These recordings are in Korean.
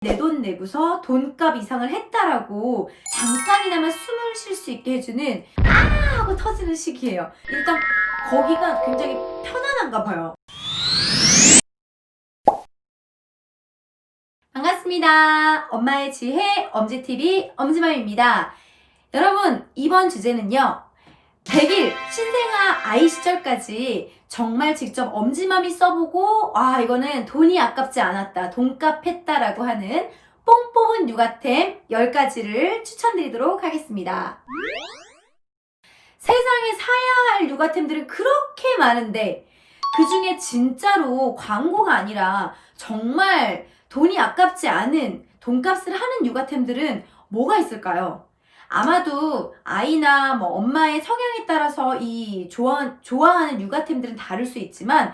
내 돈 내고서 돈값 이상을 했다라고 잠깐이나마 숨을 쉴 수 있게 해주는 하고 터지는 시기예요. 일단 거기가 굉장히 편안한가 봐요. 반갑습니다. 엄마의 지혜 엄지TV 엄지맘입니다. 여러분, 이번 주제는요, 100일 신생아 아이 시절까지 정말 직접 엄지맘이 써보고 이거는 돈이 아깝지 않았다, 돈값 했다라고 하는 뽕 뽑은 육아템 10가지를 추천드리도록 하겠습니다. 세상에 사야 할 육아템들은 그렇게 많은데 그 중에 진짜로 광고가 아니라 정말 돈이 아깝지 않은 돈값을 하는 육아템들은 뭐가 있을까요? 아마도 아이나 엄마의 성향에 따라서 이 좋아하는 육아템들은 다를 수 있지만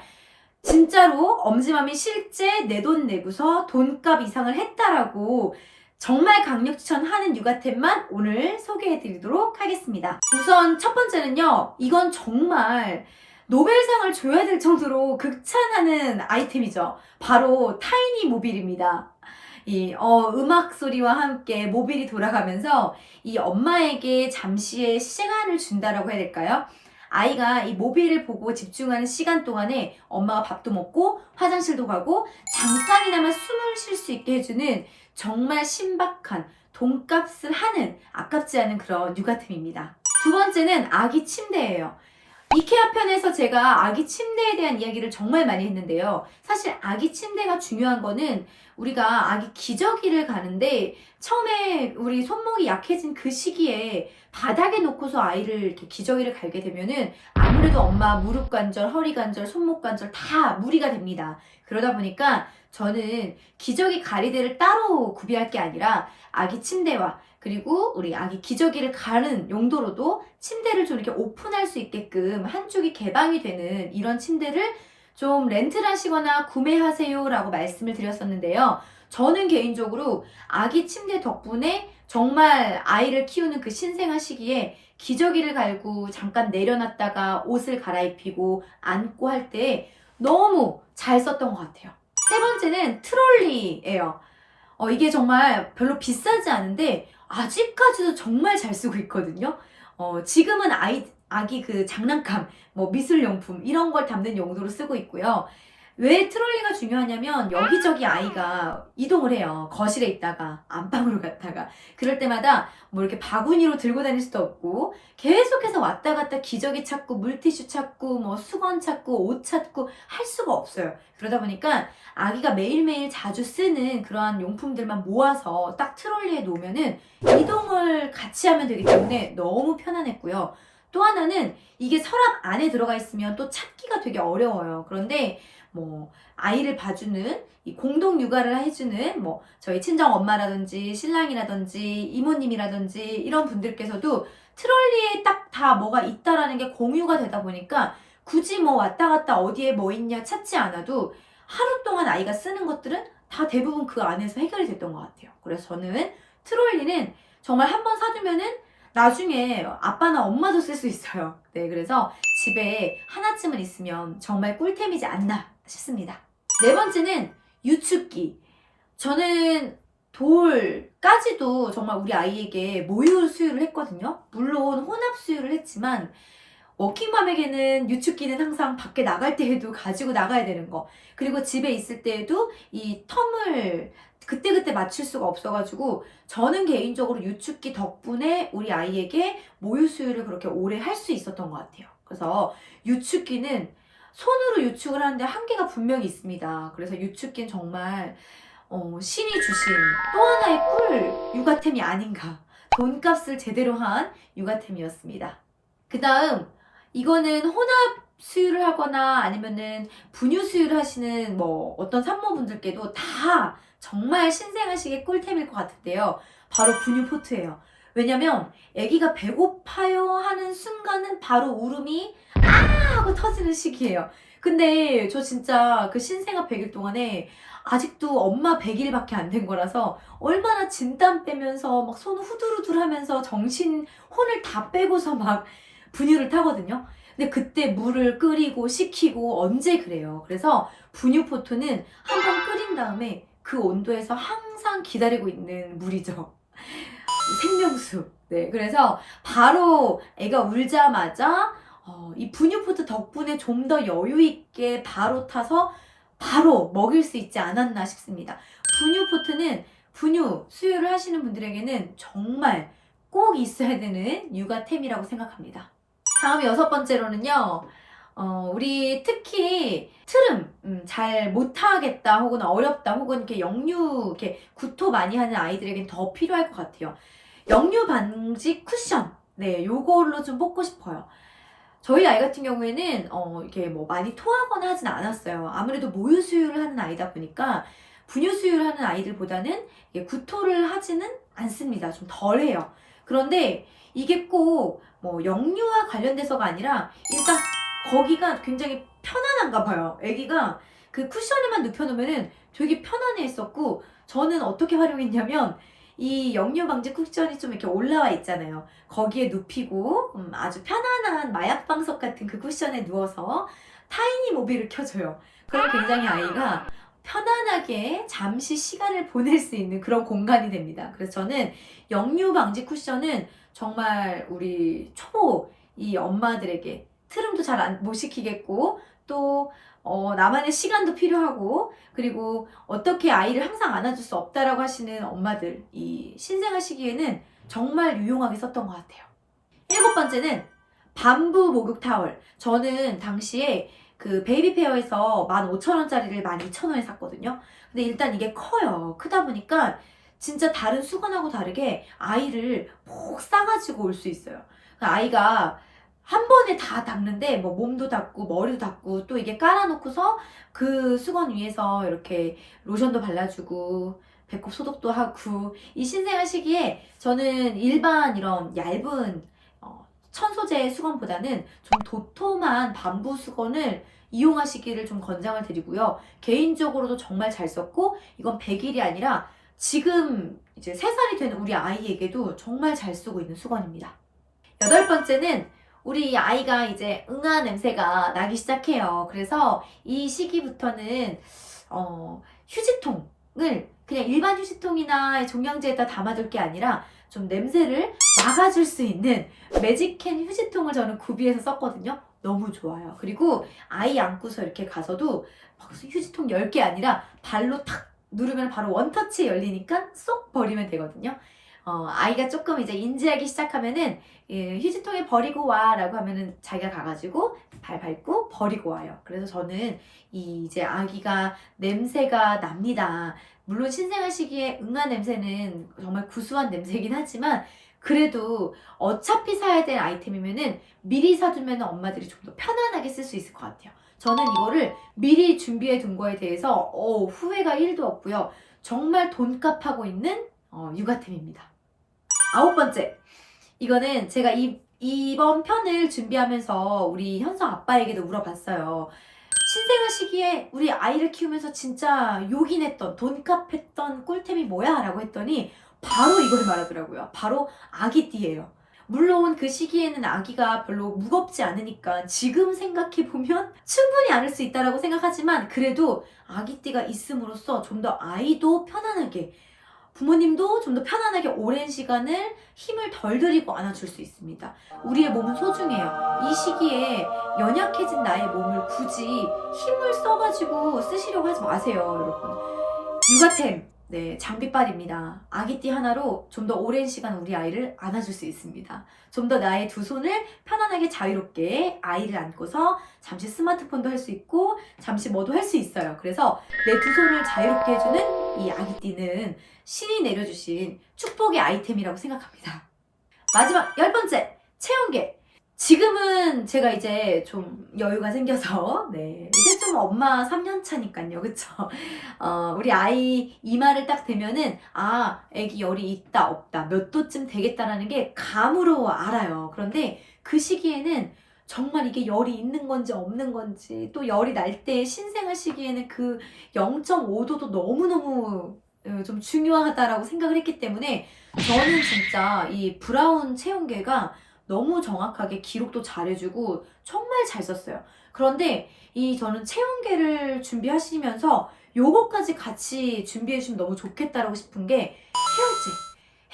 진짜로 엄지맘이 실제 내 돈 내고서 돈값 이상을 했다라고 정말 강력 추천하는 육아템만 오늘 소개해드리도록 하겠습니다. 우선 첫 번째는요, 이건 정말 노벨상을 줘야 될 정도로 극찬하는 아이템이죠. 바로 타이니 모빌입니다. 음악 소리와 함께 모빌이 돌아가면서 이 엄마에게 잠시의 시간을 준다라고 해야 될까요? 아이가 이 모빌을 보고 집중하는 시간 동안에 엄마가 밥도 먹고 화장실도 가고 잠깐이나마 숨을 쉴 수 있게 해주는 정말 신박한 돈값을 하는 아깝지 않은 그런 육아템입니다. 두 번째는 아기 침대예요. 이케아 편에서 제가 아기 침대에 대한 이야기를 정말 많이 했는데요. 사실 아기 침대가 중요한 거는 우리가 아기 기저귀를 가는데 처음에 우리 손목이 약해진 그 시기에 바닥에 놓고서 아이를 이렇게 기저귀를 갈게 되면은 아무래도 엄마 무릎 관절, 허리 관절, 손목 관절 다 무리가 됩니다. 그러다 보니까 저는 기저귀 가리대를 따로 구비할 게 아니라 아기 침대와 그리고 우리 아기 기저귀를 가는 용도로도 침대를 좀 이렇게 오픈할 수 있게끔 한쪽이 개방이 되는 이런 침대를 좀 렌트를 하시거나 구매하세요 라고 말씀을 드렸었는데요. 저는 개인적으로 아기 침대 덕분에 정말 아이를 키우는 그 신생아 시기에 기저귀를 갈고 잠깐 내려놨다가 옷을 갈아입히고 안고 할 때 너무 잘 썼던 것 같아요. 세 번째는 트롤리예요. 이게 정말 별로 비싸지 않은데 아직까지도 정말 잘 쓰고 있거든요. 지금은 아기 그 장난감, 미술용품 이런 걸 담는 용도로 쓰고 있고요. 왜 트롤리가 중요하냐면 여기저기 아이가 이동을 해요. 거실에 있다가 안방으로 갔다가 그럴 때마다 이렇게 바구니로 들고 다닐 수도 없고 계속해서 왔다 갔다 기저귀 찾고 물티슈 찾고 수건 찾고 옷 찾고 할 수가 없어요. 그러다 보니까 아기가 매일매일 자주 쓰는 그러한 용품들만 모아서 딱 트롤리에 놓으면은 이동을 같이 하면 되기 때문에 너무 편안했고요. 또 하나는 이게 서랍 안에 들어가 있으면 또 찾기가 되게 어려워요. 그런데 아이를 봐주는 이 공동 육아를 해주는 저희 친정 엄마라든지 신랑이라든지 이모님이라든지 이런 분들께서도 트롤리에 딱 다 뭐가 있다라는 게 공유가 되다 보니까 굳이 왔다 갔다 어디에 뭐 있냐 찾지 않아도 하루 동안 아이가 쓰는 것들은 다 대부분 그 안에서 해결이 됐던 것 같아요. 그래서 저는 트롤리는 정말 한번 사두면은 나중에 아빠나 엄마도 쓸 수 있어요. 네, 그래서 집에 하나쯤은 있으면 정말 꿀템이지 않나 싶습니다. 네 번째는 유축기. 저는 돌까지도 정말 우리 아이에게 모유 수유를 했거든요. 물론 혼합 수유를 했지만 워킹맘에게는 유축기는 항상 밖에 나갈 때에도 가지고 나가야 되는 거, 그리고 집에 있을 때에도 이 텀을 그때그때 맞출 수가 없어가지고 저는 개인적으로 유축기 덕분에 우리 아이에게 모유 수유를 그렇게 오래 할 수 있었던 것 같아요. 그래서 유축기는 손으로 유축을 하는데 한계가 분명히 있습니다. 그래서 유축기는 정말 신이 주신 또 하나의 꿀 육아템이 아닌가, 돈값을 제대로 한 육아템이었습니다. 그 다음, 이거는 혼합 수유를 하거나 아니면은 분유 수유를 하시는 어떤 산모분들께도 다 정말 신생아식의 꿀템일 것 같은데요. 바로 분유 포트예요. 왜냐면 아기가 배고파요 하는 순간은 바로 울음이 하고 터지는 시기예요. 근데 저 진짜 그 신생아 100일 동안에 아직도 엄마 100일밖에 안 된 거라서 얼마나 진땀 빼면서 손 후들후들 하면서 혼을 다 빼고서 분유를 타거든요. 근데 그때 물을 끓이고 식히고 언제 그래요. 그래서 분유 포트는 한 번 끓인 다음에 그 온도에서 항상 기다리고 있는 물이죠. 생명수. 네, 그래서 바로 애가 울자마자 이 분유포트 덕분에 좀 더 여유 있게 바로 타서 바로 먹일 수 있지 않았나 싶습니다. 분유포트는 분유 수유를 하시는 분들에게는 정말 꼭 있어야 되는 육아템이라고 생각합니다. 다음 6번째로는요. 우리 특히 트름 잘 못하겠다 혹은 어렵다 혹은 이렇게 역류 이렇게 구토 많이 하는 아이들에겐 더 필요할 것 같아요. 역류 방지 쿠션. 네, 요걸로 좀 뽑고 싶어요. 저희 아이 같은 경우에는 이렇게 뭐 많이 토하거나 하진 않았어요. 아무래도 모유 수유를 하는 아이다 보니까 분유 수유를 하는 아이들보다는 구토를 하지는 않습니다. 좀 덜해요. 그런데 이게 꼭 뭐 역류와 관련돼서가 아니라 일단 거기가 굉장히 편안한가 봐요. 아기가 그 쿠션에만 눕혀놓으면은 되게 편안해 했었고, 저는 어떻게 활용했냐면 이 역류 방지 쿠션이 좀 이렇게 올라와 있잖아요. 거기에 눕히고 아주 편안한 마약방석 같은 그 쿠션에 누워서 타이니 모비를 켜줘요. 그럼 굉장히 아이가 편안하게 잠시 시간을 보낼 수 있는 그런 공간이 됩니다. 그래서 저는 역류 방지 쿠션은 정말 우리 초보 이 엄마들에게 트름도 잘 못 시키겠고, 또 나만의 시간도 필요하고, 그리고 어떻게 아이를 항상 안아줄 수 없다라고 하시는 엄마들, 이 신생아 시기에는 정말 유용하게 썼던 것 같아요. 7번째는 밤부 목욕 타월. 저는 당시에 그 베이비페어에서 15,000원짜리를 12,000원에 샀거든요. 근데 일단 이게 커요. 크다 보니까 진짜 다른 수건하고 다르게 아이를 푹 싸가지고 올 수 있어요. 아이가 한 번에 다 닦는데 뭐 몸도 닦고 머리도 닦고 또 이게 깔아놓고서 그 수건 위에서 이렇게 로션도 발라주고 배꼽 소독도 하고, 이 신생아 시기에 저는 일반 이런 얇은 천소재 수건보다는 좀 도톰한 밤부 수건을 이용하시기를 좀 권장을 드리고요. 개인적으로도 정말 잘 썼고, 이건 100일이 아니라 지금 이제 3살이 되는 우리 아이에게도 정말 잘 쓰고 있는 수건입니다. 8번째는 우리 아이가 이제 응아 냄새가 나기 시작해요. 그래서 이 시기부터는 휴지통을 그냥 일반 휴지통이나 종량제에다 담아둘 게 아니라 좀 냄새를 막아줄 수 있는 매직캔 휴지통을 저는 구비해서 썼거든요. 너무 좋아요. 그리고 아이 안고서 이렇게 가서도 막 휴지통 10개 아니라 발로 탁 누르면 바로 원터치에 열리니까 쏙 버리면 되거든요. 아이가 조금 이제 인지하기 시작하면은 휴지통에 버리고 와 라고 하면은 자기가 가가지고 발 밟고 버리고 와요. 그래서 저는 이제 아기가 냄새가 납니다. 물론 신생아 시기에 응아 냄새는 정말 구수한 냄새이긴 하지만 그래도 어차피 사야 될 아이템이면은 미리 사두면 엄마들이 좀 더 편안하게 쓸 수 있을 것 같아요. 저는 이거를 미리 준비해 둔 거에 대해서 후회가 1도 없고요. 정말 돈값하고 있는 육아템입니다. 9번째, 이거는 제가 이번 편을 준비하면서 우리 현성 아빠에게도 물어봤어요. 신생아 시기에 우리 아이를 키우면서 진짜 요긴했던 돈값했던 꿀템이 뭐야? 라고 했더니 바로 이걸 말하더라고요. 바로 아기띠예요. 물론 그 시기에는 아기가 별로 무겁지 않으니까 지금 생각해보면 충분히 안을 수 있다고 생각하지만, 그래도 아기띠가 있음으로써 좀 더 아이도 편안하게, 부모님도 좀 더 편안하게 오랜 시간을 힘을 덜 들이고 안아줄 수 있습니다. 우리의 몸은 소중해요. 이 시기에 연약해진 나의 몸을 굳이 힘을 써가지고 쓰시려고 하지 마세요, 여러분. 육아템, 네, 장비빨입니다. 아기띠 하나로 좀 더 오랜 시간 우리 아이를 안아줄 수 있습니다. 좀 더 나의 두 손을 편안하게 자유롭게 아이를 안고서 잠시 스마트폰도 할 수 있고 잠시 뭐도 할 수 있어요. 그래서 내 두 손을 자유롭게 해주는 이 아기띠는 신이 내려주신 축복의 아이템이라고 생각합니다. 마지막 10번째, 체온계. 지금은 제가 이제 좀 여유가 생겨서, 네, 이제 좀 엄마 3년 차니까요, 그쵸? 우리 아이 이마를 딱 대면은 애기 열이 있다 없다 몇 도쯤 되겠다라는 게 감으로 알아요. 그런데 그 시기에는 정말 이게 열이 있는 건지 없는 건지, 또 열이 날 때 신생아 시기에는 그 0.5도도 너무너무 좀 중요하다라고 생각을 했기 때문에 저는 진짜 이 브라운 체온계가 너무 정확하게 기록도 잘해주고 정말 잘 썼어요. 그런데 저는 체온계를 준비하시면서 요거까지 같이 준비해 주시면 너무 좋겠다라고 싶은 게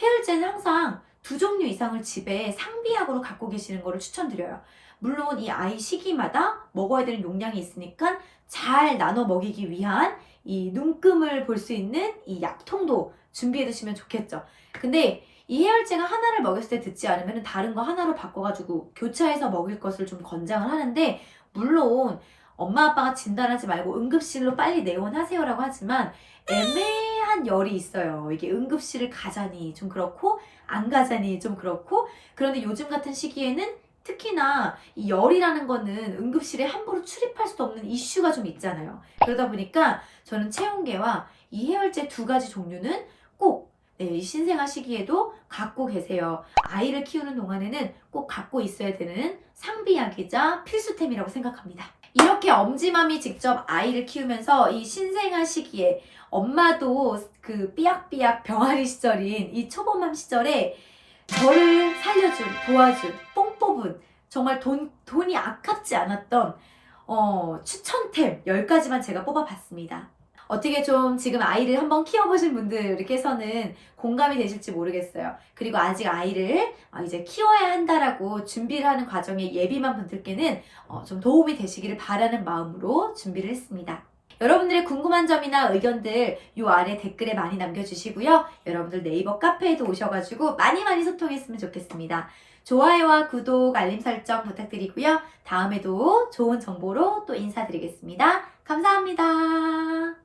해열제는 항상 2종류 이상을 집에 상비약으로 갖고 계시는 거를 추천드려요. 물론 이 아이 시기마다 먹어야 되는 용량이 있으니까 잘 나눠 먹이기 위한 이 눈금을 볼 수 있는 이 약통도 준비해 두시면 좋겠죠. 근데 이 해열제가 하나를 먹였을 때 듣지 않으면 다른 거 하나로 바꿔가지고 교차해서 먹일 것을 좀 권장을 하는데, 물론 엄마 아빠가 진단하지 말고 응급실로 빨리 내원하세요라고 하지만 애매한 열이 있어요. 이게 응급실을 가자니 좀 그렇고 안 가자니 좀 그렇고. 그런데 요즘 같은 시기에는 특히나 이 열이라는 거는 응급실에 함부로 출입할 수 없는 이슈가 좀 있잖아요. 그러다 보니까 저는 체온계와 이 해열제 2가지 종류는 꼭 이 신생아 시기에도 갖고 계세요. 아이를 키우는 동안에는 꼭 갖고 있어야 되는 상비약이자 필수템이라고 생각합니다. 이렇게 엄지맘이 직접 아이를 키우면서 이 신생아 시기에 엄마도 그 삐약삐약 병아리 시절인 이 초보맘 시절에 저를 살려준, 도와준, 뽕 뽑은, 정말 돈이 아깝지 않았던 추천템 10가지만 제가 뽑아봤습니다. 어떻게 좀 지금 아이를 한번 키워보신 분들께서는 공감이 되실지 모르겠어요. 그리고 아직 아이를 이제 키워야 한다라고 준비를 하는 과정에 예비만 분들께는 좀 도움이 되시기를 바라는 마음으로 준비를 했습니다. 여러분들의 궁금한 점이나 의견들 요 아래 댓글에 많이 남겨주시고요. 여러분들 네이버 카페에도 오셔가지고 많이 소통했으면 좋겠습니다. 좋아요와 구독, 알림 설정 부탁드리고요. 다음에도 좋은 정보로 또 인사드리겠습니다. 감사합니다.